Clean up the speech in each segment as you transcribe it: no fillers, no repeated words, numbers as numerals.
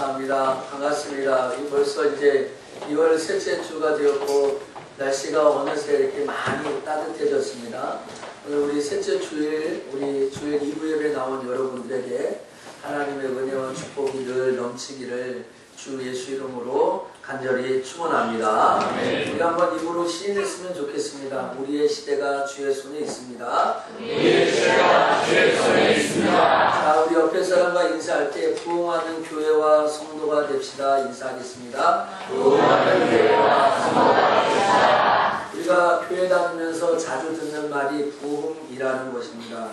감사합니다. 반갑습니다. 벌써 이제 2월 셋째 주가 되었고 날씨가 어느새 이렇게 많이 따뜻해졌습니다. 오늘 우리 셋째 주일, 우리 주일 2부 예배 나온 여러분들에게 하나님의 은혜와 축복이 늘 넘치기를 주 예수 이름으로 간절히 축원합니다. 우리 한번 입으로 시인했으면 좋겠습니다. 우리의 시대가 주의 손에 있습니다. 우리의 시대가 주의 손에 있습니다. 자, 우리 옆에 사람과 인사할 때 부흥하는 교회와 성도가 됩시다. 인사하겠습니다. 부흥하는 교회와 성도가 됩시다. 우리가 교회 다니면서 자주 듣는 말이 부흥이라는 것입니다.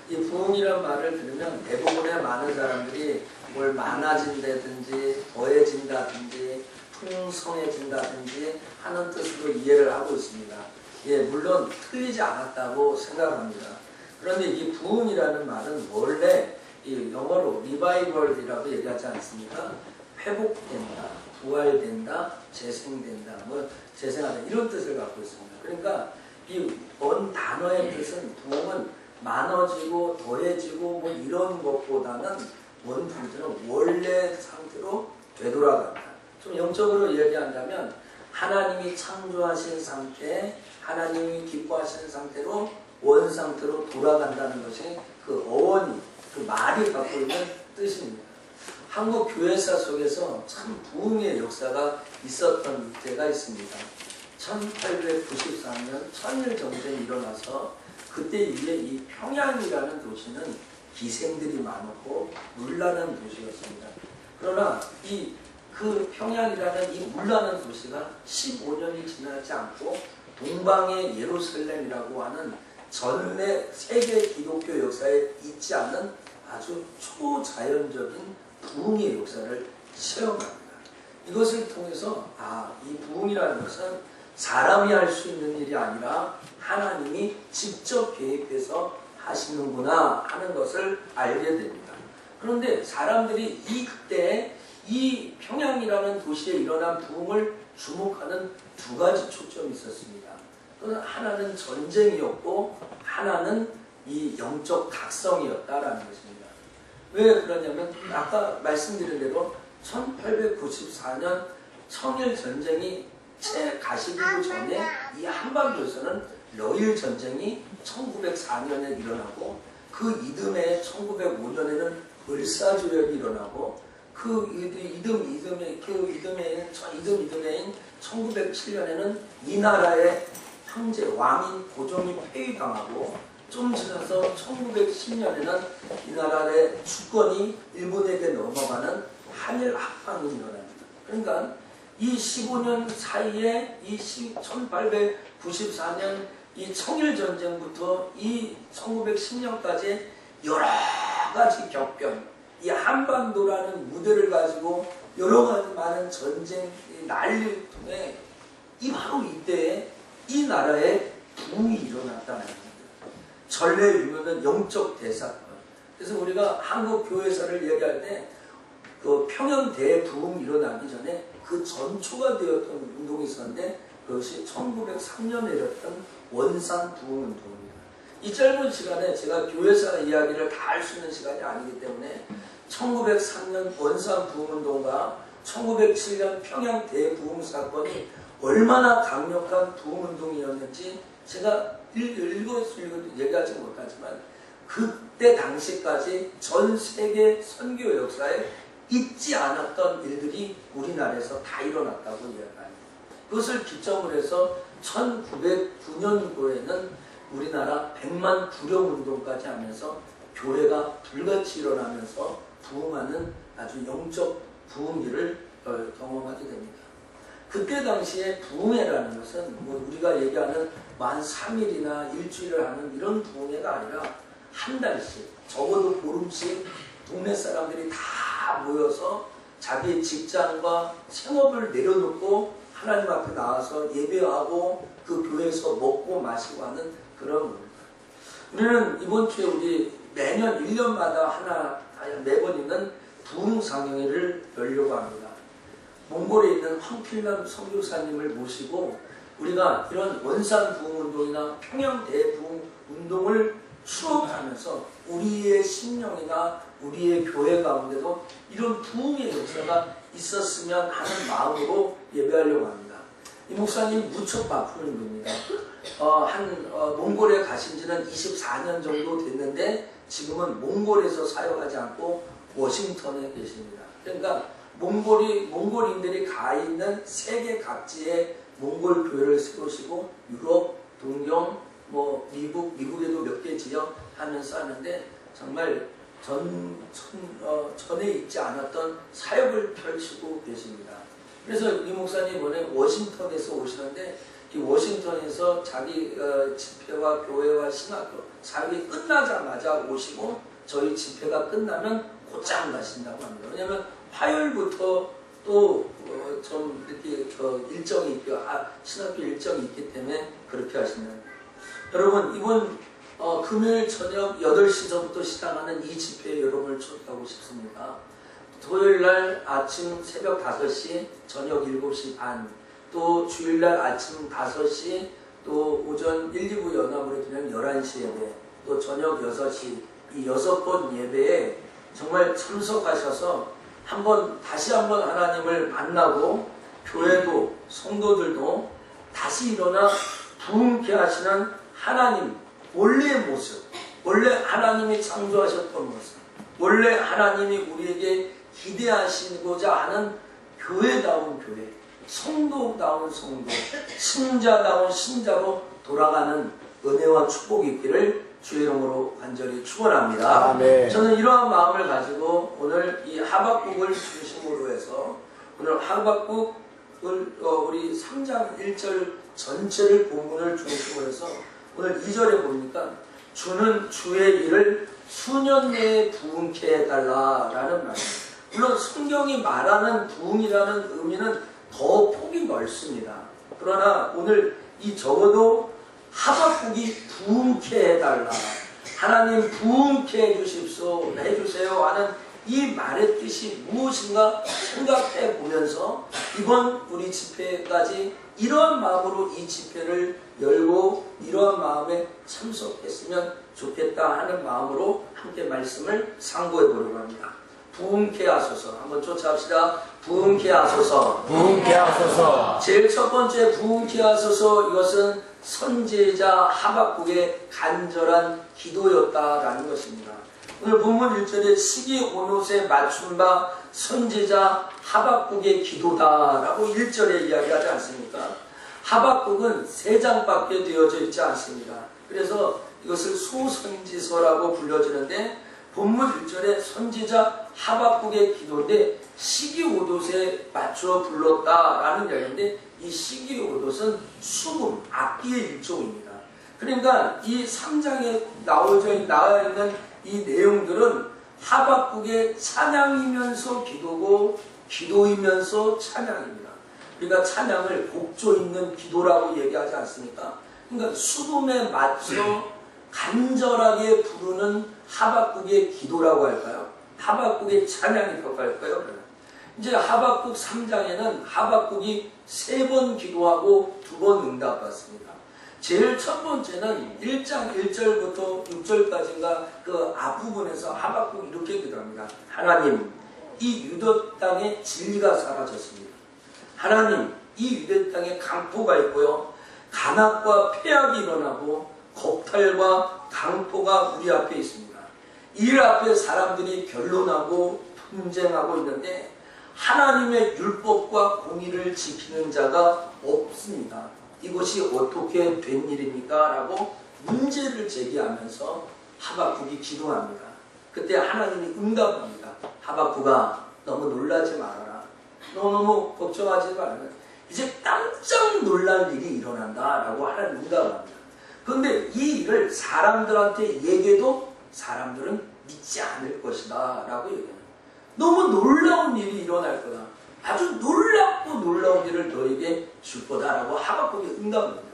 이 부흥이라는 말을 들으면 대부분의 많은 사람들이 뭘 많아진다든지 더해진다든지 풍성해진다든지 하는 뜻으로 이해를 하고 있습니다. 예, 물론 틀리지 않았다고 생각합니다. 그런데 이 부흥이라는 말은 원래 이 영어로 리바이벌이라고 얘기하지 않습니까? 회복된다, 부활된다, 재생된다, 뭐 재생하다 이런 뜻을 갖고 있습니다. 그러니까 이 원 단어의 뜻은 부흥은 많아지고 더해지고 뭐 이런 것보다는 원pun들은 원래 상태로 되돌아간다. 좀 영적으로 얘기한다면 하나님이 창조하신 상태, 하나님이 기뻐하시는 상태로 원 상태로 돌아간다는 것이 그 어원이, 그 말이 갖고 있는 뜻입니다. 한국 교회사 속에서 참 부흥의 역사가 있었던 때가 있습니다. 1894년 천일정전이 일어나서 그때 이제 이 평양이라는 도시는 기생들이 많았고 물나는 도시였습니다. 그러나 그 평양이라는 이 물나는 도시가 15년이 지나지 않고 동방의 예루살렘이라고 하는 전내 세계 기독교 역사에 있지 않은 아주 초자연적인 부흥의 역사를 체험합니다. 이것을 통해서 이 부흥이라는 것은 사람이 할 수 있는 일이 아니라 하나님이 직접 개입해서 하시는구나 하는 것을 알게 됩니다. 그런데 사람들이 그때 이 평양이라는 도시에 일어난 부흥을 주목하는 두 가지 초점이 있었습니다. 하나는 전쟁이었고 하나는 이 영적 각성이었다라는 것입니다. 왜 그러냐면 아까 말씀드린 대로 1894년 청일전쟁이 채 가시기도 전에 이 한반도에서는 러일 전쟁이 1904년에 일어나고 그 이듬해 1905년에는 을사조약이 일어나고 그 이듬해인 1907년에는 이 나라의 황제 왕인 고종이 폐위당하고 좀 지나서 1910년에는 이 나라의 주권이 일본에게 넘어가는 한일 합방이 일어납니다. 그러니까 이 15년 사이에 이 1894년 이 청일전쟁부터 이 1910년까지 여러 가지 격변, 이 한반도라는 무대를 가지고 여러 가지 많은 전쟁 난리를 통해 바로 이때에 이 나라에 부흥이 일어났다는 겁니다. 전례 유명한 영적 대사건. 그래서 우리가 한국 교회사를 얘기할 때 그 평양 대부흥이 일어나기 전에 그 전초가 되었던 운동이 있었는데 그것이 1903년에 일어났던 원산 부흥 운동입니다. 이 짧은 시간에 제가 교회사 이야기를 다 할 수 있는 시간이 아니기 때문에 1903년 원산 부흥 운동과 1907년 평양 대부흥 사건이 얼마나 강력한 부흥 운동이었는지 제가 읽어서 얘기하지 못하지만 그때 당시까지 전 세계 선교 역사에 있지 않았던 일들이 우리나라에서 다 일어났다고 이야기합니다. 그것을 기점으로 해서 1909년도에는 우리나라 100만 구령운동까지 하면서 교회가 불같이 일어나면서 부흥하는 아주 영적 부흥기를 경험하게 됩니다. 그때 당시에 부흥회라는 것은 우리가 얘기하는 만 3일이나 일주일을 하는 이런 부흥회가 아니라 한 달씩 적어도 보름씩 동네 사람들이 다 모여서 자기 직장과 생업을 내려놓고 하나님 앞에 나와서 예배하고 그 교회에서 먹고 마시고 하는 그런 겁니다. 우리는 이번 주에 우리 매년 1년마다 매번 있는 부흥상영회를 열려고 합니다. 몽골에 있는 황필남 선교사님을 모시고 우리가 이런 원산 부흥운동이나 평양 대부흥운동을 추억하면서 우리의 심령이나 우리의 교회 가운데도 이런 부흥의 역사가 있었으면 하는 마음으로 예배하려고 합니다. 이 목사님 무척 바쁘는 분입니다. 몽골에 가신 지는 24년 정도 됐는데 지금은 몽골에서 사역하지 않고 워싱턴에 계십니다. 그러니까 몽골인들이 가 있는 세계 각지에 몽골 교회를 세우시고 유럽, 동경, 미국에도 몇 개 지역 하면서 하는데 정말 전에 있지 않았던 사역을 펼치고 계십니다. 그래서 이 목사님 이번에 워싱턴에서 오시는데 이 워싱턴에서 자기 집회와 교회와 신학교 사역이 끝나자마자 오시고 저희 집회가 끝나면 곧장 가신다고 합니다. 왜냐하면 화요일부터 또 좀 이렇게 일정이 있고 신학교 일정이 있기 때문에 그렇게 하시는. 여러분 이번 금요일 저녁 8시서부터 시작하는 이 집회에 여러분을 초대하고 싶습니다. 토요일날 아침 새벽 5시, 저녁 7시 반, 또 주일날 아침 5시, 또 오전 1, 2부 연합으로 드리는 11시 예배, 또 저녁 6시, 이 6번 예배에 정말 참석하셔서 다시 한번 하나님을 만나고 교회도 성도들도 다시 일어나 부흥케 하시는 하나님 원래의 모습, 원래 하나님이 창조하셨던 모습, 원래 하나님이 우리에게 기대하시고자 하는 교회다운 교회, 성도다운 성도, 신자다운 신자로 돌아가는 은혜와 축복이 있기를 주의 이름으로 간절히 축원합니다. 아멘. 저는 이러한 마음을 가지고 오늘 이 하박국을 중심으로 해서 오늘 하박국을 우리 3장 1절 전체를 본문을 중심으로 해서 오늘 2절에 보니까 주는 주의 일을 수년 내에 부흥케 해달라라는 말입니다. 물론 성경이 말하는 부흥이라는 의미는 더 폭이 넓습니다. 그러나 오늘 이 적어도 하박국이 부흥케 해달라, 하나님 부흥케 해주세요 하는 이 말의 뜻이 무엇인가 생각해 보면서 이번 우리 집회까지 이러한 마음으로 이 집회를 열고 이러한 마음에 참석했으면 좋겠다 하는 마음으로 함께 말씀을 상고해 보려고 합니다. 부흥케 하소서. 한번 쫓아합시다. 부흥케 하소서. 부흥케 하소서. 제일 첫 번째 부흥케 하소서, 이것은 선지자 하박국의 간절한 기도였다라는 것입니다. 오늘 본문 1절에 시기 온옷에 맞춘 바 선지자 하박국의 기도다라고 1절에 이야기하지 않습니까? 하박국은 3장밖에 되어져 있지 않습니다. 그래서 이것을 소선지서라고 불려지는데 본문 1절에 선지자 하박국의 기도인데 시기오롯에 맞춰 불렀다라는 이야기인데 이 시기오롯은 수금, 악기의 일종입니다. 그러니까 이 3장에 나와 있는 이 내용들은 하박국의 찬양이면서 기도고 기도이면서 찬양입니다. 그러니까 찬양을 곡조 있는 기도라고 얘기하지 않습니까? 그러니까 수금에 맞춰 간절하게 부르는 하박국의 기도라고 할까요? 하박국의 찬양이라고 할까요? 이제 하박국 3장에는 하박국이 3번 기도하고 2번 응답받습니다. 제일 첫 번째는 1장 1절부터 6절까지인가 그 앞부분에서 하박국이 이렇게 기도합니다. 하나님, 이 유대 땅에 진리가 사라졌습니다. 하나님, 이 유대 땅에 강포가 있고요, 간악과 폐악이 일어나고 겁탈과 강포가 우리 앞에 있습니다. 이 앞에 사람들이 변론하고 분쟁하고 있는데 하나님의 율법과 공의를 지키는 자가 없습니다. 이것이 어떻게 된 일입니까? 라고 문제를 제기하면서 하박국이 기도합니다. 그때 하나님이 응답합니다. 하박국아, 너무 놀라지 말아라. 너무 걱정하지 말아라. 이제 깜짝 놀랄 일이 일어난다 라고 하나님 응답합니다. 그런데 이 일을 사람들한테 얘기해도 사람들은 믿지 않을 것이다 라고 얘기합니다. 너무 놀라운 일이 일어날 거다. 아주 놀랍고 놀라운 일을 너에게 줄 거다라고 하박국이 응답합니다.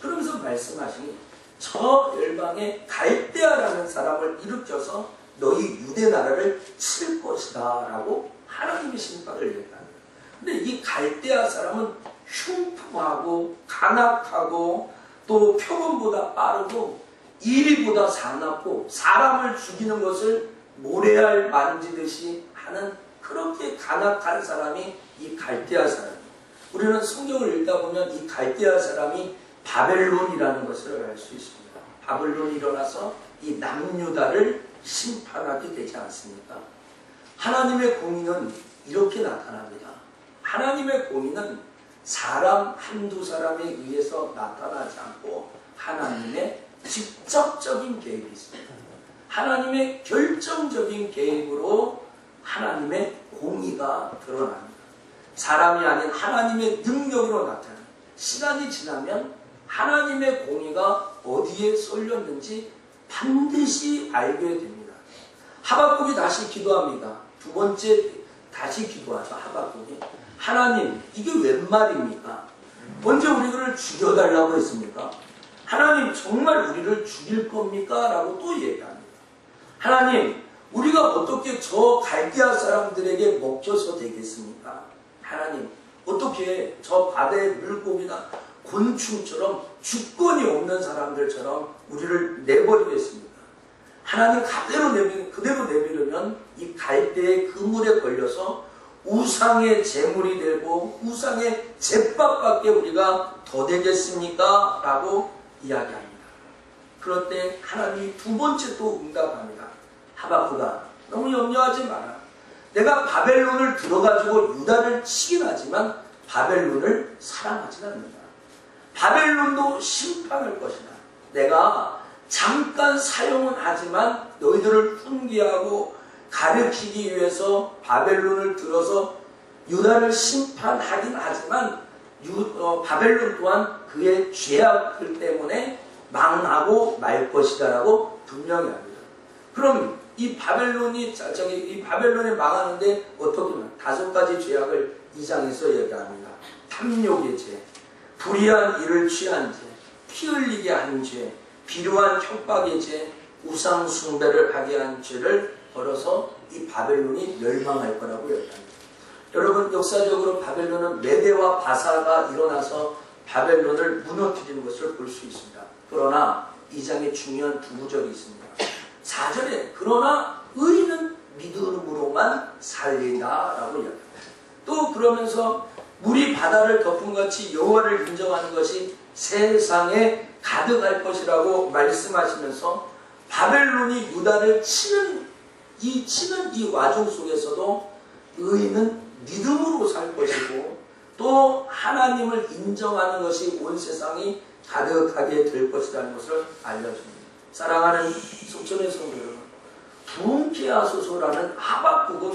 그러면서 말씀하시니 저 열방에 갈대아라는 사람을 일으켜서 너희 유대 나라를 칠 것이다 라고 하나님의 심판을 얘기합니다. 근데 이 갈대아 사람은 흉포하고 간악하고 또 표범보다 빠르고 이리보다 사납고 사람을 죽이는 것을 모래알 만지듯이 하는 그렇게 간악한 사람이 이 갈대아 사람이에요. 우리는 성경을 읽다 보면 이 갈대아 사람이 바벨론이라는 것을 알 수 있습니다. 바벨론이 일어나서 이 남유다를 심판하게 되지 않습니까? 하나님의 공의는 이렇게 나타납니다. 하나님의 공의는 사람 한두 사람에 의해서 나타나지 않고 하나님의 직접적인 개입이 있습니다. 하나님의 결정적인 개입으로 하나님의 공의가 드러납니다. 사람이 아닌 하나님의 능력으로 나타납니다. 시간이 지나면 하나님의 공의가 어디에 쏠렸는지 반드시 알게 됩니다. 하박국이 다시 기도합니다. 두 번째 다시 기도하죠. 하박국이 하나님 이게 웬 말입니까? 언제 우리를 죽여달라고 했습니까? 하나님 정말 우리를 죽일 겁니까? 라고 또 얘기합니다. 하나님 우리가 어떻게 저 갈대아 사람들에게 먹혀서 되겠습니까? 하나님 어떻게 저 바다의 물고기나 곤충처럼 주권이 없는 사람들처럼 우리를 내버리겠습니까? 하나님 그대로 내버리면 이 갈대의 그물에 걸려서 우상의 제물이 되고 우상의 제밥밖에 우리가 더 되겠습니까? 라고 이야기합니다. 그럴 때 하나님이 두 번째 또 응답합니다. 하박국아 너무 염려하지 마라. 내가 바벨론을 들어가지고 유다를 치긴 하지만 바벨론을 사랑하지 않는다. 바벨론도 심판할 것이다. 내가 잠깐 사용은 하지만 너희들을 훈계하고 가르치기 위해서 바벨론을 들어서 유다를 심판하긴 하지만 바벨론 또한 그의 죄악들 때문에 망하고 말 것이다 라고 분명히 합니다. 그럼 이 바벨론이 망하는데 어떻게 하면 5가지 죄악을 2장에서 얘기합니다. 탐욕의 죄, 불의한 일을 취한 죄, 피 흘리게 한 죄, 비루한 협박의 죄, 우상 숭배를 하게 한 죄를 벌어서 이 바벨론이 멸망할 거라고 얘기합니다. 여러분 역사적으로 바벨론은 메대와 바사가 일어나서 바벨론을 무너뜨리는 것을 볼 수 있습니다. 그러나 이 장에 중요한 두 구절이 있습니다. 4절에 그러나 의인은 믿음으로만 살리다 라고 이야기합니다. 또 그러면서 물이 바다를 덮음같이 여호와를 인정하는 것이 세상에 가득할 것이라고 말씀하시면서 바벨론이 유다를 치는 이 와중 속에서도 의인은 믿음으로 살 것이고 또 하나님을 인정하는 것이 온 세상이 가득하게 될 것이라는 것을 알려줍니다. 사랑하는 속전의 성도 여러분, 부흥케 하소서라는 하박국은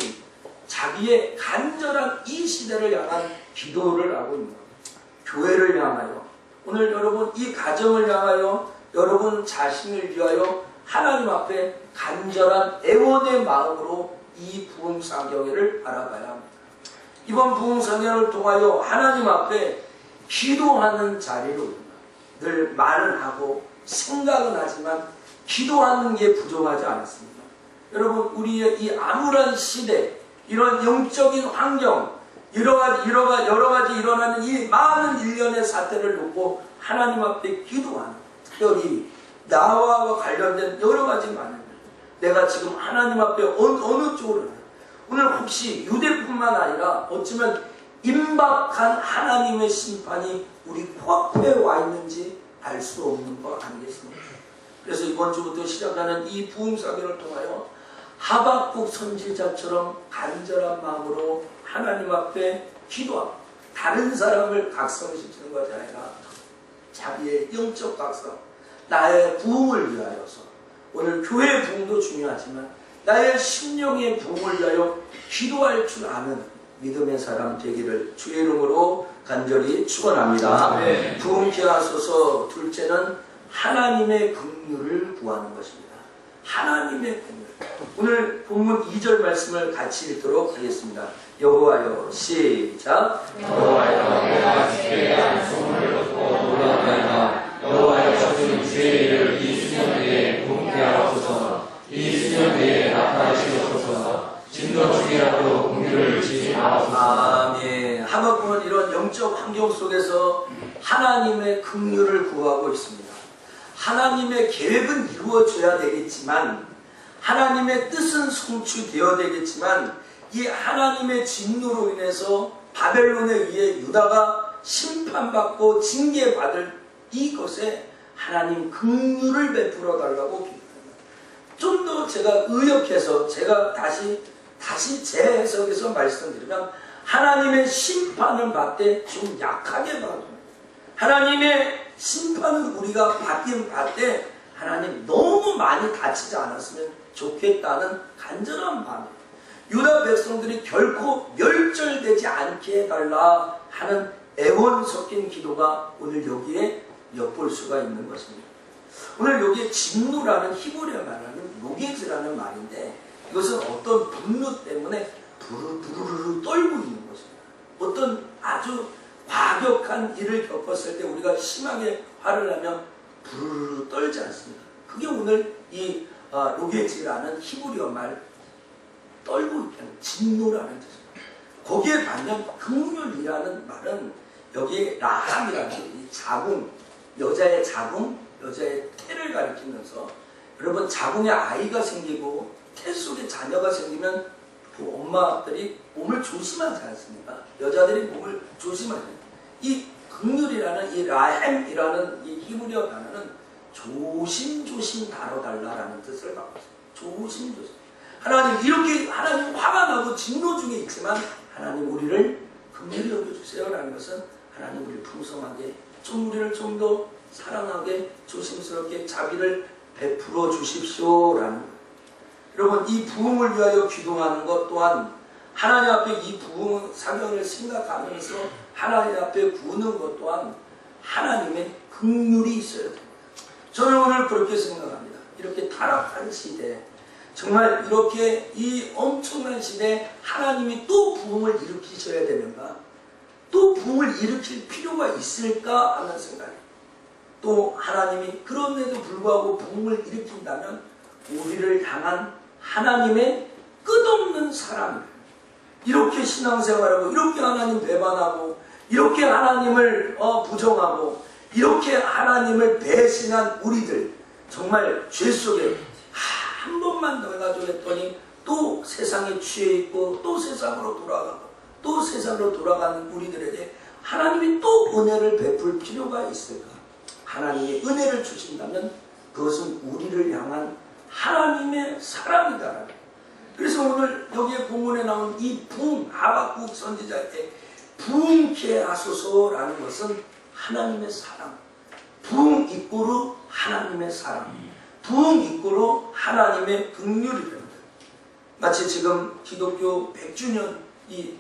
자기의 간절한 이 시대를 향한 기도를 하고 있는 겁니다. 교회를 향하여 오늘 여러분 이 가정을 향하여 여러분 자신을 위하여 하나님 앞에 간절한 애원의 마음으로 이 부흥상경회를 바라봐야 합니다. 이번 부흥상경회를 통하여 하나님 앞에 기도하는 자리로 늘 말은 하고 생각은 하지만 기도하는 게 부족하지 않습니다. 여러분 우리의 이 암울한 시대 이런 영적인 환경 여러 가지 일어나는 이 많은 일련의 사태를 놓고 하나님 앞에 기도하는 특별히 나와 관련된 여러 가지 많은 내가 지금 하나님 앞에 어느 쪽으로 오늘 혹시 유대뿐만 아니라 어쩌면 임박한 하나님의 심판이 우리 코앞에 와 있는지 알 수 없는 거 아니겠습니까? 그래서 이번 주부터 시작하는 이 부흥사경을 통하여 하박국 선지자처럼 간절한 마음으로 하나님 앞에 기도하고 다른 사람을 각성시키는 것이 아니라 자기의 영적 각성, 나의 부흥을 위하여서 오늘 교회의 부흥도 중요하지만 나의 심령의 부흥을 위하여 기도할 줄 아는 믿음의 사람 되기를 주의 이름으로 간절히 축원합니다. 네. 부흥케 하소서. 둘째는 하나님의 긍휼을 구하는 것입니다. 하나님의 긍휼. 오늘 본문 2절 말씀을 같이 읽도록 하겠습니다. 여호와여 시작. 여호와여 내가 주께 대한 소문을 듣고 놀랐나이다. 여호와여 주님 주의 일을 이 수년대에 부흥케 하옵소서. 이 수년대에 나타나시옵소서. 진노중이라도 긍휼을 지지 마옵소서. 아멘. 하박국은 이런 영적 환경 속에서 하나님의 긍휼을 구하고 있습니다. 하나님의 계획은 이루어져야 되겠지만 하나님의 뜻은 성취되어야 되겠지만 이 하나님의 진노로 인해서 바벨론에 의해 유다가 심판받고 징계받을 이것에 하나님 긍휼을 베풀어 달라고 기도합니다. 좀 더 제가 의역해서 제가 다시 제 해석에서 말씀드리면 하나님의 심판을 받되 좀 약하게 봐도 하나님의 심판을 우리가 받긴 받되 하나님 너무 많이 다치지 않았으면 좋겠다는 간절한 마음이에요. 유다 백성들이 결코 멸절되지 않게 해달라 하는 애원 섞인 기도가 오늘 여기에 엿볼 수가 있는 것입니다. 오늘 여기에 진노라는 히브리어 말하는 로게즈라는 말인데 이것은 어떤 분노 때문에 부르르르 떨고 있는 것입니다. 어떤 아주 과격한 일을 겪었을 때 우리가 심하게 화를 나면 부르르 떨지 않습니다. 그게 오늘 이 로게즈라는 히브리어 말 떨고 있다는 진노라는 뜻입니다. 거기에 반면 긍휼이라는 말은 여기에 라함이라는 이 자궁, 여자의 자궁, 여자의 태를 가리키면서 여러분 자궁에 아이가 생기고 태 속에 자녀가 생기면 그 엄마들이 몸을 조심하지 않습니까? 여자들이 몸을 조심하지 않습니다. 이 긍휼이라는 이 라햄이라는 이 히브리어 단어는 조심조심 다뤄달라라는 뜻을 갖고 있습니다. 조심조심. 하나님 이렇게 하나님 화가 나고 진노 중에 있지만 하나님 우리를 긍휼히 여겨주세요라는 것은 하나님 우리를 풍성하게 좀 우리를 좀 더 사랑하게 조심스럽게 자비를 베풀어 주십시오라는 거예요. 여러분 이 부흥을 위하여 기도하는 것 또한 하나님 앞에 이 부흥 사경을 생각하면서 하나님 앞에 구는 것 또한 하나님의 긍휼이 있어야 됩니다. 저는 오늘 그렇게 생각합니다. 이렇게 타락한 시대 정말 이렇게 이 엄청난 시대에 하나님이 또 부흥을 일으키셔야 되는가? 또 부흥을 일으킬 필요가 있을까 하는 생각이 또 하나님이 그런데도 불구하고 부흥을 일으킨다면 우리를 향한 하나님의 끝없는 사랑 이렇게 신앙생활하고 이렇게 하나님 배반하고 이렇게 하나님을 부정하고 이렇게 하나님을 배신한 우리들 정말 죄 속에 한 번만 더 해가지고 했더니 또 세상에 취해 있고 또 세상으로 돌아가고 또 세상으로 돌아가는 우리들에게 하나님이 또 은혜를 베풀 필요가 있을까? 하나님이 은혜를 주신다면 그것은 우리를 향한 하나님의 사랑이다. 그래서 오늘 여기에 본문에 나온 이 부흥 하박국 선지자에게 부흥케 하소서라는 것은 하나님의 사랑, 부흥 이꼬르 하나님의 사랑, 부흥 이꼬르 하나님의 긍휼이 됩니다. 마치 지금 기독교 100주년 이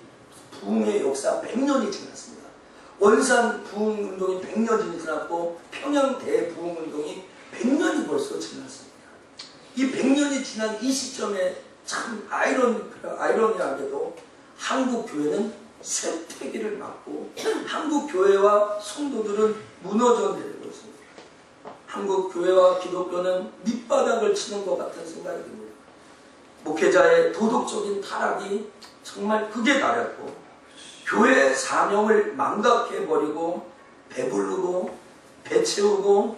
부흥의 역사 100년이 지났습니다. 원산 부흥운동이 100년이 지났고 평양 대부흥운동이 100년이 벌써 지났습니다. 이 100년이 지난 이 시점에 참 아이러니하게도 한국 교회는 쇠퇴기를 맞고 한국 교회와 성도들은 무너져 내리고 있습니다. 한국 교회와 기독교는 밑바닥을 치는 것 같은 생각이 듭니다. 목회자의 도덕적인 타락이 정말 극에 달했고 교회 사명을 망각해버리고 배부르고 배채우고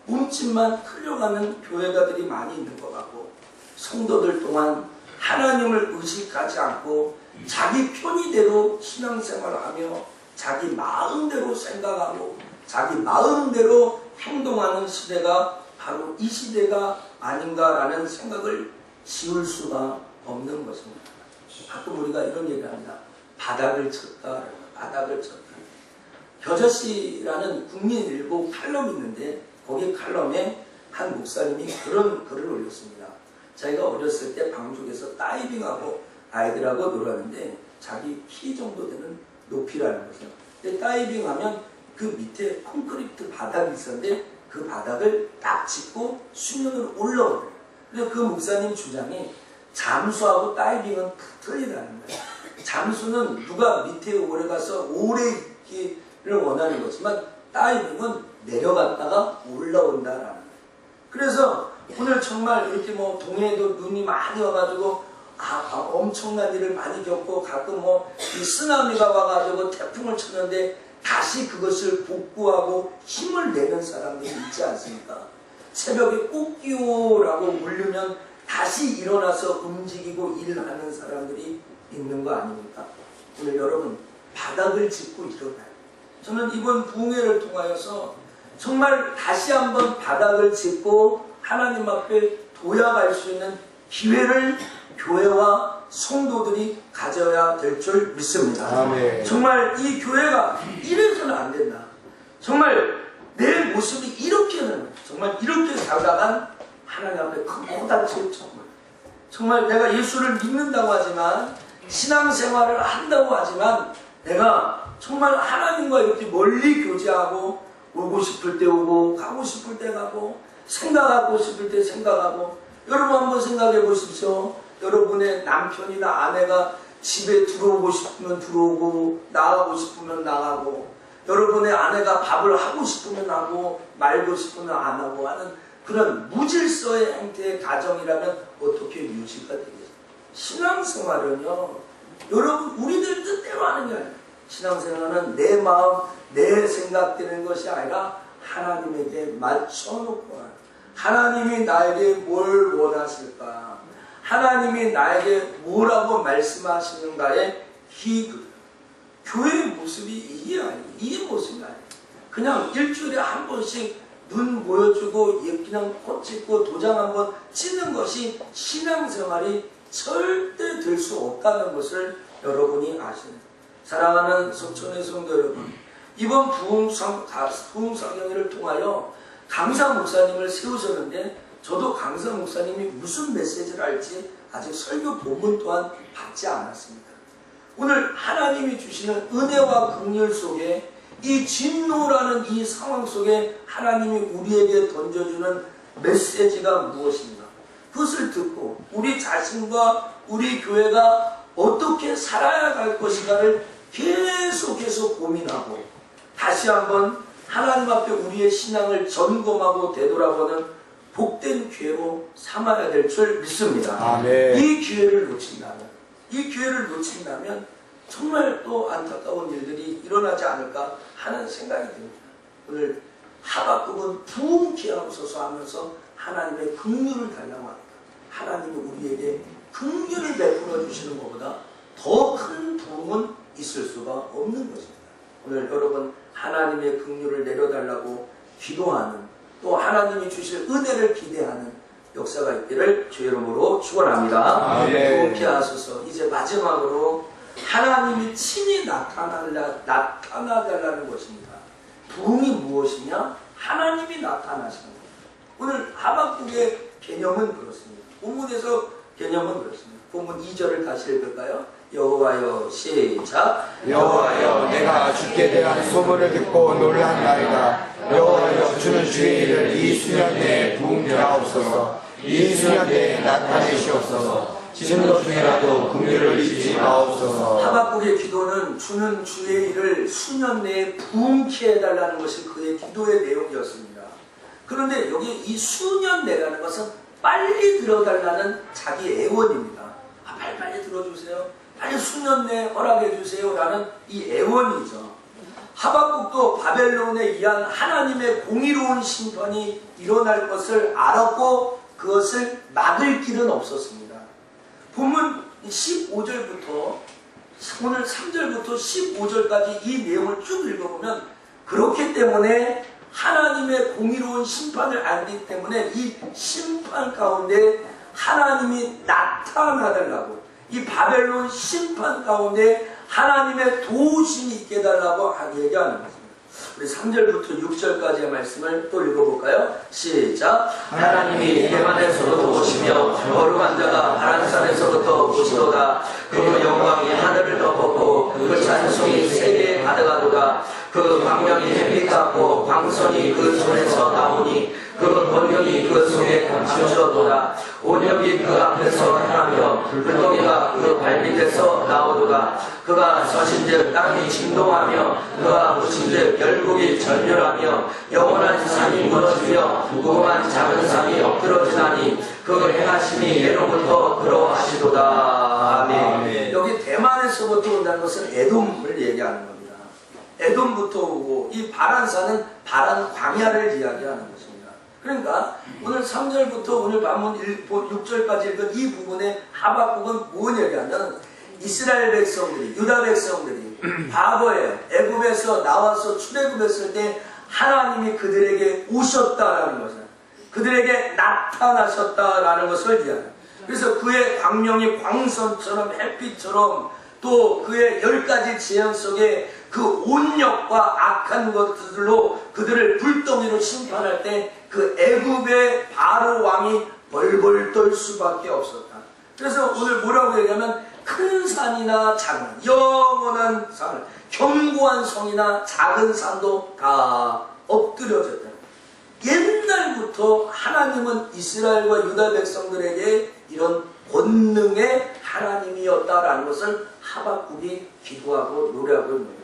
몸집만 흘려가는 교회가들이 많이 있는 것 같고 성도들 또한 하나님을 의식하지 않고 자기 편의대로 신앙생활을 하며 자기 마음대로 생각하고 자기 마음대로 행동하는 시대가 바로 이 시대가 아닌가라는 생각을 지울 수가 없는 것입니다. 가끔 우리가 이런 얘기를 합니다. 바닥을 쳤다. 바닥을 쳤다. 겨자씨라는 국민일보 칼럼이 있는데 거기 칼럼에 한 목사님이 그런 글을 올렸습니다. 자기가 어렸을 때 방쪽에서 다이빙하고 아이들하고 놀았는데 자기 키 정도 되는 높이라는 거죠. 근데 다이빙하면 그 밑에 콘크리트 바닥이 있었는데 그 바닥을 딱 짚고 수면으로 올라오래요. 그래서 그 목사님 주장이 잠수하고 다이빙은 틀리다는 거예요. 잠수는 누가 밑에 오래 가서 오래 있기를 원하는 거지만 다이빙은 내려갔다가 올라온다라는 거예요. 그래서 오늘 정말 이렇게 뭐 동해에도 눈이 많이 와가지고 엄청난 일을 많이 겪고 가끔 뭐 이 쓰나미가 와가지고 태풍을 쳤는데 다시 그것을 복구하고 힘을 내는 사람들이 있지 않습니까? 새벽에 꽃기호라고 울리면 다시 일어나서 움직이고 일하는 사람들이 있는 거 아닙니까? 오늘 여러분 바닥을 짚고 일어나요. 저는 이번 부흥회를 통하여서 정말 다시 한번 바닥을 짚고 하나님 앞에 도약할 수 있는 기회를 교회와 성도들이 가져야 될 줄 믿습니다. 아멘. 정말 이 교회가 이래서는 안 된다. 정말 내 모습이 이렇게는 정말 이렇게 살다간 하나님 앞에 큰 고단칠 정말 내가 예수를 믿는다고 하지만 신앙생활을 한다고 하지만 내가 정말 하나님과 이렇게 멀리 교제하고 오고 싶을 때 오고 가고 싶을 때 가고 생각하고 싶을 때 생각하고 여러분 한번 생각해 보십시오. 여러분의 남편이나 아내가 집에 들어오고 싶으면 들어오고 나가고 싶으면 나가고 여러분의 아내가 밥을 하고 싶으면 하고 말고 싶으면 안 하고 하는 그런 무질서의 형태의 가정이라면 어떻게 유지가 되겠어요? 신앙생활은요, 여러분 우리들 뜻대로 하는 게 아니에요. 신앙생활은 내 마음, 내 생각되는 것이 아니라 하나님에게 맞춰놓고 하는, 하나님이 나에게 뭘 원하실까? 하나님이 나에게 뭐라고 말씀하시는가에 기도. 교회의 모습이 이게 아니에요. 이 모습이 아니에요. 그냥 일주일에 한 번씩 눈 보여주고 그냥 코 찍고 도장 한번 찍는 것이 신앙생활이 절대 될 수 없다는 것을 여러분이 아시는. 사랑하는 석촌의 성도 여러분, 이번 부흥성경회를 통하여 강사 목사님을 세우셨는데 저도 강사 목사님이 무슨 메시지를 할지 아직 설교 본문 또한 받지 않았습니다. 오늘 하나님이 주시는 은혜와 긍휼 속에 이 진노라는 이 상황 속에 하나님이 우리에게 던져주는 메시지가 무엇인가? 그것을 듣고 우리 자신과 우리 교회가 어떻게 살아야 할 것인가를 계속해서 고민하고 다시 한번 하나님 앞에 우리의 신앙을 점검하고 되돌아보는 복된 기회로 삼아야 될 줄 믿습니다. 아멘. 이 기회를 놓친다면 정말 또 안타까운 일들이 일어나지 않을까 하는 생각이 듭니다. 오늘 하박국은 부흥케 하옵소서 하면서 하나님의 긍휼을 달라고 합니다. 하나님이 우리에게 긍휼을 베풀어 주시는 것보다 더 큰 부흥은 있을 수가 없는 것입니다. 오늘 여러분 하나님의 긍휼을 내려달라고 기도하는 또 하나님이 주실 은혜를 기대하는 역사가 있기를 주의 이름으로 축원합니다. 부흥케 하소서. 이제 마지막으로 하나님이 친히 나타나달라는 것입니다. 부흥이 무엇이냐? 하나님이 나타나시는 것. 오늘 하박국의 개념은 그렇습니다. 본문에서 개념은 그렇습니다. 본문 2절을 다시 읽을까요? 여호와여 시작. 여호와여 내가 주께 대한 소문을 듣고 놀랐나이다. 여호와여 주는 주의 일을 이 수년 내에 부흥케 하옵소서. 이 수년 내에 나타내시옵소서. 진노 중에라도 긍휼을 잊지 마옵소서. 하박국의 기도는 주는 주의 일을 수년 내에 부흥케 해달라는 것이 그의 기도의 내용이었습니다. 그런데 여기 이 수년 내라는 것은 빨리 들어달라는 자기 애원입니다. 빨리 들어주세요. 빨리 수년 내에 허락해 주세요 라는 이 애원이죠. 하박국도 바벨론에 의한 하나님의 공의로운 심판이 일어날 것을 알았고 그것을 막을 길은 없었습니다. 본문 15절부터 오늘 3절부터 15절까지 이 내용을 쭉 읽어보면 그렇기 때문에 하나님의 공의로운 심판을 알기 때문에 이 심판 가운데 하나님이 나타나달라고 이 바벨론 심판 가운데 하나님의 도우심이 있게 해달라고 얘기하는 것입니다. 우리 3절부터 6절까지의 말씀을 또 읽어볼까요? 시작. 하나님이 대만에서부터 오시며 거룩한 자가 바란산에서부터 오시도다. 그 영광이 하늘을 덮었고 그 찬송이 세계에 가득하도다. 그 광명이 햇빛 같고 광선이 그 손에서 나오니 그 권력이 그 속에 감추어도다. 온역이 그 앞에서 행하며 불덩이가 그 발밑에서 나오도다. 그가 서신즉 땅이 진동하며 그가 묻힌즉 열국이 절멸하며 영원한 산이 무너지며 무궁한 작은 산이 엎드러지나니 그 행하심이 예로부터 그러하시도다. 아멘. 여기 대만에서부터 온다는 것은 에돔을 얘기하는 겁니다. 에돔부터 오고 이 바란산은 바란 광야를 이야기하는 것입니다. 그러니까 오늘 3절부터 오늘 본문 6절까지 읽은 이 부분의 하박국은 뭔 얘기하면 이스라엘 백성들이, 유다 백성들이 과거에 애굽에서 나와서 출애굽했을 때 하나님이 그들에게 오셨다라는 것을, 그들에게 나타나셨다라는 것을 이야기합니다. 그래서 그의 광명이 광선처럼 햇빛처럼 또 그의 10가지 재앙 속에 그 온역과 악한 것들로 그들을 불덩이로 심판할 때 그 애굽의 바로 왕이 벌벌 떨 수밖에 없었다. 그래서 오늘 뭐라고 얘기하면 큰 산이나 작은 영원한 산, 견고한 성이나 작은 산도 다 엎드려졌다. 옛날부터 하나님은 이스라엘과 유다 백성들에게 이런 권능의 하나님이었다라는 것을 하박국이 기도하고 노래하고 있는 거예요.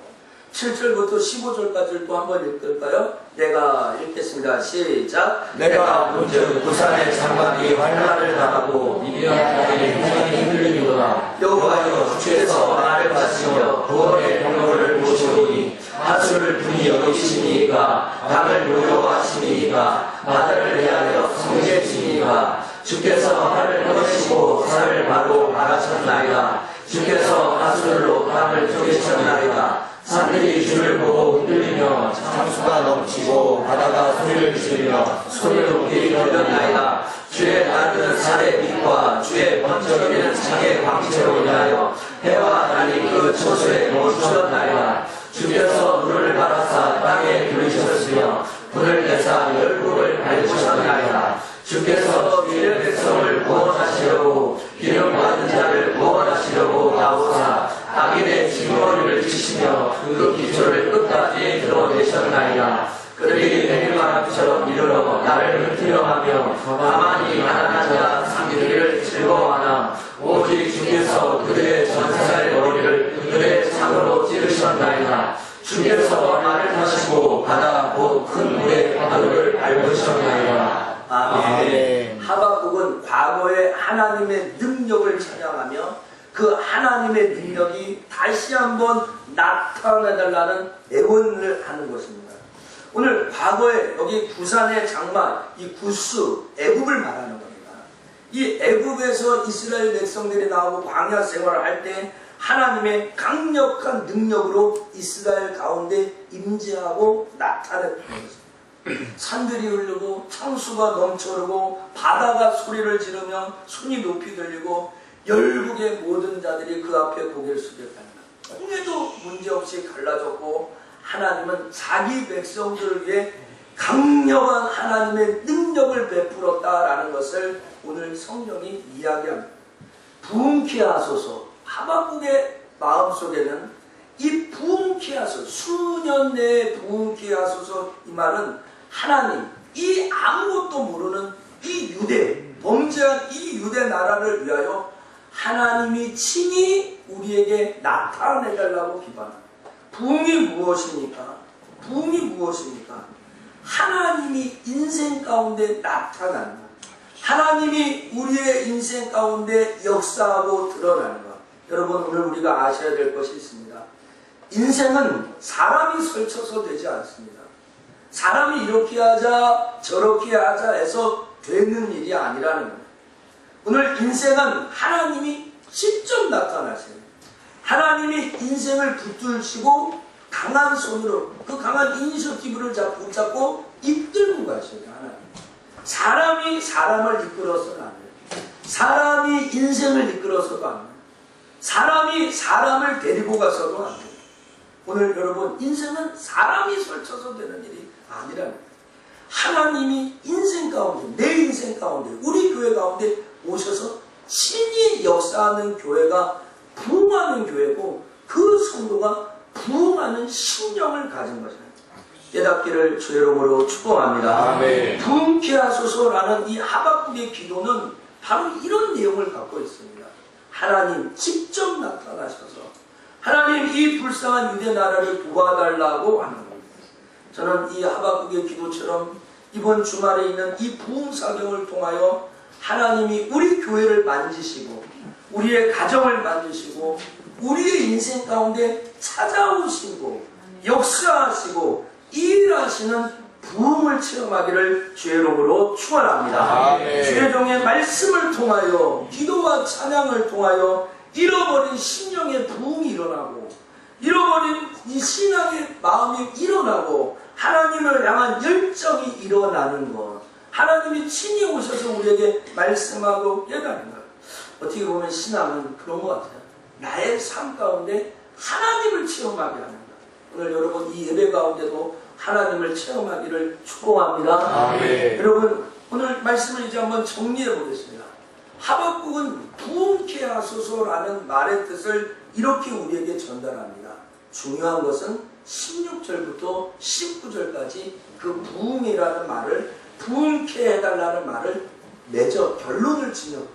7절부터 15절까지를 또 한번 읽을까요? 내가 읽겠습니다. 시작. 내가 본즉 부산의 장막이 환난을 당하고 미디안의 행장이 흔들리도다. 여호와여 주께서 나를 바치며 구원의 경로를 보시오니 하수를 분이 여기시니까 강을 무료하시니까 바다를 대하여 성계시니까 주께서 하늘 펴시고 산을 바로 말하셨나이다. 주께서 하수들로 땅을 쪼개셨나이다. 산들이 주를 보고 흔들리며 창수가 넘치고 바다가 소리를 지르며 소리 높이 들렸나이다. 주의 낮은 산의 빛과 주의 번쩍이는 창의 광채로 인하여 해와 달이 그 처소에 멈추었나이다. 주께서 물을 갈아사 땅에 들이셨으며 불을 내사 열국을 밝히셨나이다. 주께서 주의 백성을 구원하시려고 기름 받은 자를 구원하시려고 나오사 악인의 징벌을 지시며 그 기초를 끝까지 드러내셨나이다. 그들이 내릴바람처럼 이르러 나를 흩으려하며 가만히 가난한 자 상기를 즐거워하나 오직 주께서 그들의 전사의 머리를 그들의 창으로 찌르셨나이다. 주께서 나를 타시고 바다 곧 큰 물의 바다를 밟으셨나이다. 아멘. 하박국은 과거의 하나님의 능력을 찬양하며 그 하나님의 능력이 다시 한번 나타나달라는 애원을 하는 것입니다. 오늘 과거에 여기 부산의 장막, 이 구스, 애굽을 말하는 겁니다. 이 애굽에서 이스라엘 백성들이 나오고 광야 생활을 할 때 하나님의 강력한 능력으로 이스라엘 가운데 임재하고 나타냈던 것입니다. 산들이 흐르고 창수가 넘쳐흐르고 바다가 소리를 지르며 손이 높이 들리고 열국의 모든 자들이 그 앞에 고개를 숙였다는 것. 홍해도 문제없이 갈라졌고 하나님은 자기 백성들을 위해 강력한 하나님의 능력을 베풀었다라는 것을 오늘 성경이 이야기합니다. 부흥케 하소서. 하박국의 마음속에는 이 부흥케 하소서, 수년 내에 부흥케 하소서, 이 말은 하나님, 이 아무것도 모르는 이 유대, 범죄한 이 유대 나라를 위하여 하나님이 친히 우리에게 나타내달라고 기도합니다. 부흥이 무엇입니까? 부흥이 무엇입니까? 하나님이 인생 가운데 나타나는 것. 하나님이 우리의 인생 가운데 역사하고 드러나는 것. 여러분, 오늘 우리가 아셔야 될 것이 있습니다. 인생은 사람이 설쳐서 되지 않습니다. 사람이 이렇게 하자 저렇게 하자 해서 되는 일이 아니라는 거예요. 오늘 인생은 하나님이 직접 나타나세요. 하나님이 인생을 붙들시고 강한 손으로 그 강한 이니셔티브를 붙잡고 이끌고 가셔요. 하나님. 사람이 사람을 이끌어서는 안 돼요. 사람이 인생을 이끌어서도 안 돼요. 사람이 사람을 데리고 가서도 안 돼요. 오늘 여러분, 인생은 사람이 설쳐서 되는 일이 아니라는 거예요. 하나님이 인생 가운데, 내 인생 가운데, 우리 교회 가운데 오셔서 친히 역사하는 교회가 부흥하는 교회고, 그 성도가 부흥하는 심령을 가진 것입니다. 깨닫기를 주의 이름으로 축복합니다. 아멘. 부흥케 하소서라는 이 하박국의 기도는 바로 이런 내용을 갖고 있습니다. 하나님 직접 나타나셔서 하나님 이 불쌍한 유대 나라를 도와달라고 하는 겁니다. 저는 이 하박국의 기도처럼 이번 주말에 있는 이 부흥 사경을 통하여 하나님이 우리 교회를 만지시고 우리의 가정을 만지시고 우리의 인생 가운데 찾아오시고 역사하시고 일하시는 부흥을 체험하기를 주의 이름으로 축원합니다. 아멘. 주의 종의 말씀을 통하여 기도와 찬양을 통하여 잃어버린 심령의 부흥이 일어나고 잃어버린 이 신앙의 마음이 일어나고 하나님을 향한 열정이 일어나는 것, 하나님이 친히 오셔서 우리에게 말씀하고 깨닫는 것. 어떻게 보면 신앙은 그런 것 같아요. 나의 삶 가운데 하나님을 체험하게 하는 것. 오늘 여러분 이 예배 가운데도 하나님을 체험하기를 축복합니다. 아멘. 여러분 오늘 말씀을 이제 한번 정리해 보겠습니다. 하박국은 부흥케 하소서라는 말의 뜻을 이렇게 우리에게 전달합니다. 중요한 것은 16절부터 19절까지 그 부흥이라는 말을, 부흥케 해달라는 말을 맺어 결론을 짓는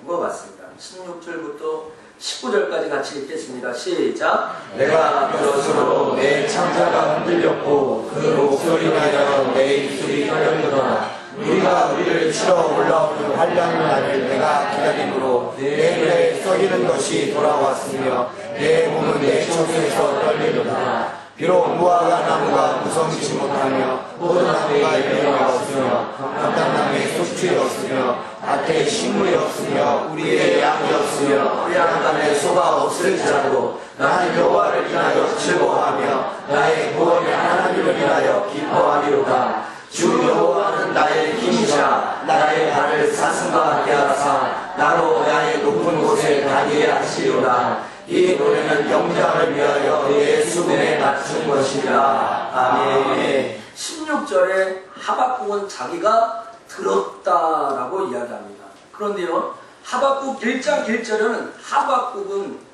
것 같습니다. 16절부터 19절까지 같이 읽겠습니다. 시작. 내가 그것으로 내 창자가 흔들렸고 그 목소리가 나여 내 입술이 떨렸노라. 우리가 우리를 치러 올라오는 환란의 날을 내가 기다림으로 내 눈에 썩이는 것이 돌아왔으며 내 몸은 내 척에서 떨리노라. 비록 무화과 나무가 무성치 못하며 포도나무가 열매가 없으며 감람나무에 속출이 없으며 밭에 식물이 없으며 우리의 양이 없으며 우리 양간에 소가 없을지라도 나는 여호와를 인하여 즐거워하며 나의 구원의 하나님을 인하여 기뻐하리로다. 주 여호와는 나의 힘이자 나의 발을 사슴과 같게 하사 나로 나의 높은 곳에 가게 하시리로다. 이 노래는 영장을 위하여 내 수금에 맞춘 것이라. 아멘. 16절에 하박국은 자기가 들었다라고 이야기합니다. 그런데요, 하박국 1장 1절에는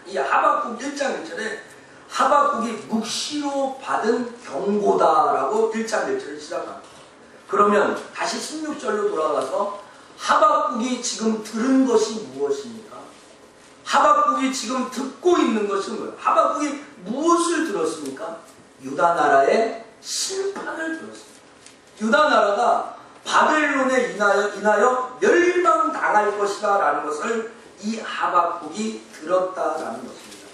이 하박국 1장 1절에 하박국이 묵시로 받은 경고다라고 1장 1절을 시작합니다. 그러면 다시 16절로 돌아가서 하박국이 지금 들은 것이 무엇입니까? 하박국이 지금 듣고 있는 것은 뭐예요? 하박국이 무엇을 들었습니까? 유다 나라의 심판을 들었습니다. 유다 나라가 바벨론에 인하여 멸망당할 것이다 라는 것을 이 하박국이 들었다라는 것입니다.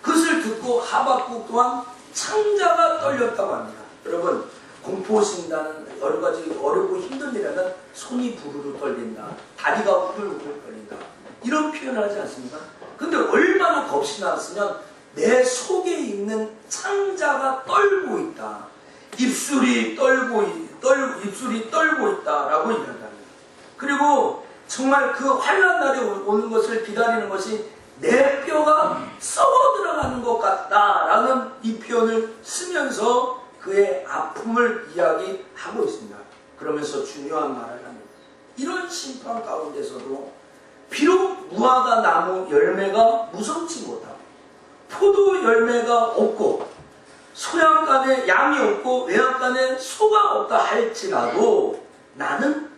그것을 듣고 하박국 또한 창자가 떨렸다고 합니다. 여러분, 공포신다는 여러 가지 어렵고 힘든 일하면 손이 부르르 떨린다, 다리가 후들후들 떨린다, 이런 표현을 하지 않습니까? 근데 얼마나 겁이 났으면 내 속에 있는 창자가 떨고 있다, 입술이 떨고 있다라고 이야기합니다. 그리고 정말 그 환난 날이 오는 것을 기다리는 것이 내 뼈가 썩어 들어가는 것 같다라는 이 표현을 쓰면서 그의 아픔을 이야기하고 있습니다. 그러면서 중요한 말을 합니다. 이런 심판 가운데서도 비록 무화과 나무 열매가 무성치 못하고 포도 열매가 없고 소양간에 양이 없고 외양간에 소가 없다 할지라도 나는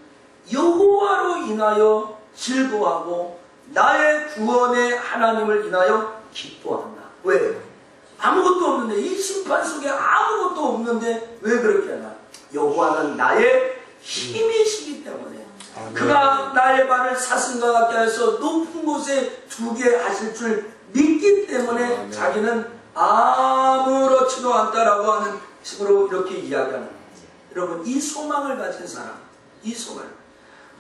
여호와로 인하여 즐거워하고 나의 구원의 하나님을 인하여 기뻐한다. 왜? 아무것도 없는데, 이 심판 속에 아무것도 없는데 왜 그렇게 하나? 여호와는 나의 힘이시기 때문에 그가 나의 발을 사슴과 같게 해서 높은 곳에 두게 하실 줄 믿기 때문에 자기는 아무렇지도 않다라고 하는 식으로 이렇게 이야기하는 거예요. 여러분, 이 소망을 가진 사람, 이 소망,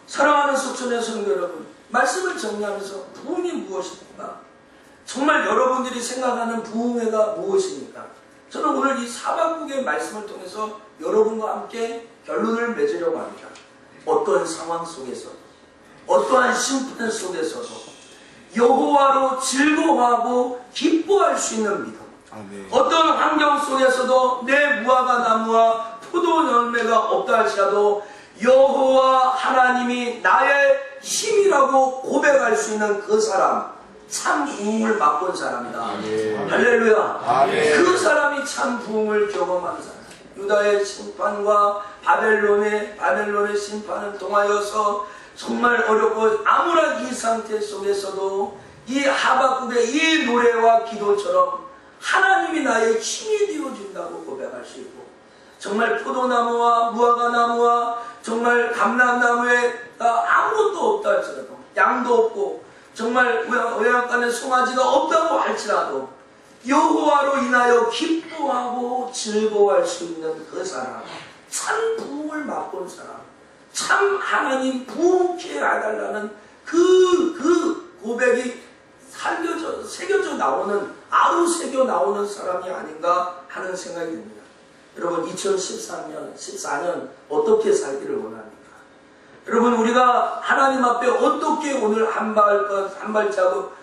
사랑하는 속전의 성도 여러분, 말씀을 정리하면서 부흥이 무엇입니까? 정말 여러분들이 생각하는 부흥회가 무엇입니까? 저는 오늘 이 하박국의 말씀을 통해서 여러분과 함께 결론을 맺으려고 합니다. 어떠한 상황 속에서도, 어떠한 심판 속에서도 여호와로 즐거워하고 기뻐할 수 있는 믿음, 어떤 환경 속에서도 내 무화과 나무와 포도 열매가 없다 할지라도 여호와 하나님이 나의 힘이라고 고백할 수 있는 그 사람, 참 부흥을 맛본 사람이다. 아멘. 할렐루야. 아멘. 그 사람이 참 부흥을 경험한 사람. 유다의 심판과 바벨론의 심판을 통하여서 정말 어렵고 암울한 이 상태 속에서도 이 하박국의 이 노래와 기도처럼 하나님이 나의 힘이 되어준다고 고백할 수 있고, 정말 포도나무와 무화과나무와 정말 감람나무에 아무것도 없다 할지라도, 양도 없고 정말 외양간에 송아지가 없다고 할지라도 여호와로 인하여 기뻐하고 즐거워할 수 있는 그 사람, 참 부흥을 맛본 사람, 참 하나님 부흥케 해달라는 그 고백이 새겨져 나오는, 아우새겨 나오는 사람이 아닌가 하는 생각이 듭니다. 여러분, 2014년 어떻게 살기를 원합니까? 여러분, 우리가 하나님 앞에 어떻게 오늘 한 발자국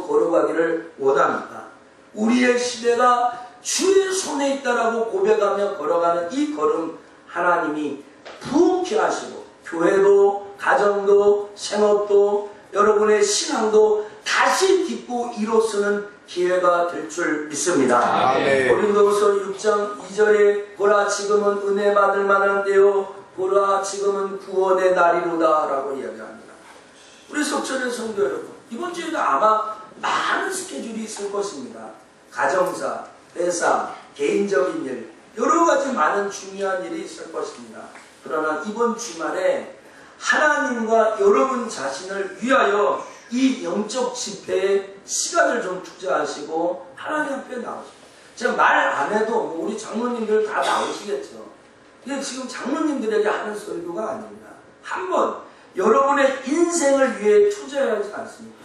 걸어가기를 원합니까? 우리의 시대가 주의 손에 있다라고 고백하며 걸어가는 이 걸음, 하나님이 부흥케 하시고 교회도, 가정도, 생업도, 여러분의 신앙도 다시 딛고 일어서는 기회가 될 줄 믿습니다. 고린도후서 6장 2절에 보라 지금은 은혜 받을 만한 때요 보라 지금은 구원의 날이로다 라고 이야기합니다. 우리 석천의 성도 여러분, 이번 주에도 아마 많은 스케줄이 있을 것입니다. 가정사, 회사, 개인적인 일, 여러 가지 많은 중요한 일이 있을 것입니다. 그러나 이번 주말에 하나님과 여러분 자신을 위하여 이 영적 집회에 시간을 좀 투자하시고 하나님 앞에 나오시고, 제가 말 안 해도 우리 장로님들 다 나오시겠죠. 이게 지금 장로님들에게 하는 설교가 아닙니다. 한번 여러분의 인생을 위해 투자해야 하지 않습니까?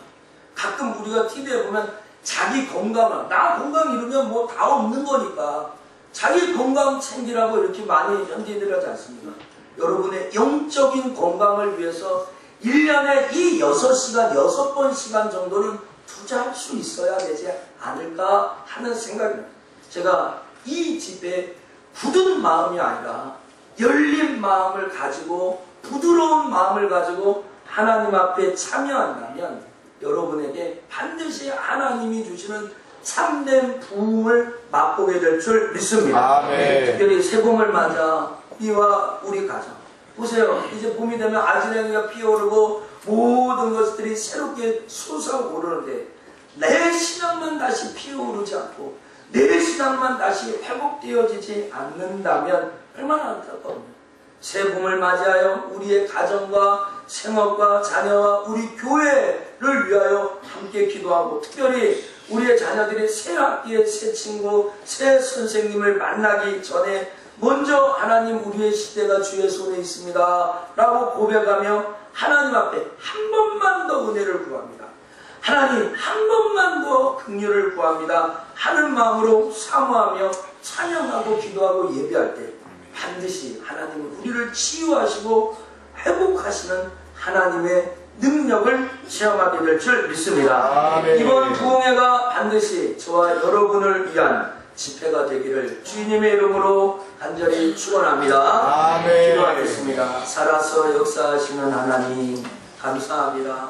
가끔 우리가 TV에 보면 자기 건강을, 나 건강 잃으면 뭐 다 없는 거니까 자기 건강 챙기라고 이렇게 많이 현대인들 하지 않습니까? 여러분의 영적인 건강을 위해서 1년에 이 6시간, 6번 시간 정도는 투자할 수 있어야 되지 않을까 하는 생각입니다. 제가 이 집에 굳은 마음이 아니라 열린 마음을 가지고, 부드러운 마음을 가지고 하나님 앞에 참여한다면 여러분에게 반드시 하나님이 주시는 참된 부흥을 맛보게 될 줄 믿습니다. 특별히 새봄을 맞아 우리와 우리 가정, 보세요. 이제 봄이 되면 아지랑이가 피어오르고 모든 것들이 새롭게 솟아오르는데 내 신앙만 다시 피어오르지 않고 내 신앙만 다시 회복되어지지 않는다면 얼마나 안타까운가요? 새 봄을 맞이하여 우리의 가정과 생업과 자녀와 우리 교회를 위하여 함께 기도하고, 특별히 우리의 자녀들이 새 학기에 새 친구, 새 선생님을 만나기 전에 먼저 하나님, 우리의 시대가 주의 손에 있습니다 라고 고백하며 하나님 앞에 한 번만 더 은혜를 구합니다. 하나님, 한 번만 더 긍휼을 구합니다 하는 마음으로 사모하며 찬양하고 기도하고 예배할 때 반드시 하나님은 우리를 치유하시고 회복하시는 하나님의 능력을 체험하게 될 줄 믿습니다. 이번 부흥회가 반드시 저와 여러분을 위한 집회가 되기를 주님의 이름으로 간절히 축원합니다. 기도하겠습니다. 살아서 역사하시는 하나님 감사합니다.